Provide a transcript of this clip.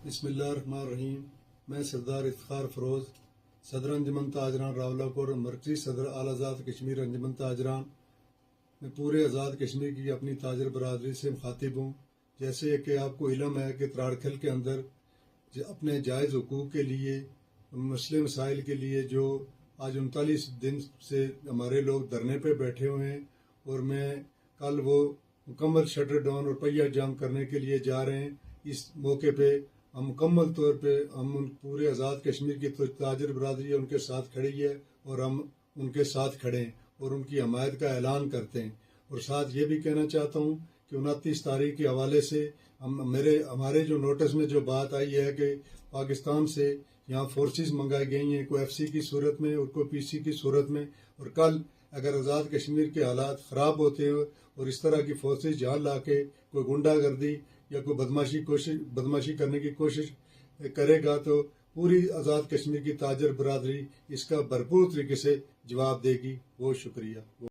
بسم اللہ الرحمن الرحیم۔ میں سردار افتخار فروز، صدر انجمن تاجران راولاکوٹ اور مرکزی صدر آل آزاد کشمیر انجمن تاجران میں پورے آزاد کشمیر کی اپنی تاجر برادری سے مخاطب ہوں۔ جیسے کہ آپ کو علم ہے کہ تراڑکھل کے اندر اپنے جائز حقوق کے لیے، مسئلے مسائل کے لیے جو آج 39 دن سے ہمارے لوگ دھرنے پہ بیٹھے ہوئے ہیں، اور میں کل وہ مکمل شٹر ڈاؤن اور پہیہ جام کرنے کے لیے جا رہے ہیں۔ اس موقع پہ ہم مکمل طور پہ پورے آزاد کشمیر کی تاجر برادری ان کے ساتھ کھڑی ہے، اور ہم ان کے ساتھ کھڑے ہیں اور ان کی حمایت کا اعلان کرتے ہیں۔ اور ساتھ یہ بھی کہنا چاہتا ہوں کہ 29 تاریخ کے حوالے سے ہمارے جو نوٹس میں جو بات آئی ہے کہ پاکستان سے یہاں فورسز منگائی گئی ہیں، کوئی ایف سی کی صورت میں اور کوئی پی سی کی صورت میں، اور کل اگر آزاد کشمیر کے حالات خراب ہوتے ہیں اور اس طرح کی فورسز جہاں لا کے کوئی گنڈا گردی یا کوئی بدماشی کرنے کی کوشش کرے گا تو پوری آزاد کشمیر کی تاجر برادری اس کا بھرپور طریقے سے جواب دے گی۔ بہت شکریہ۔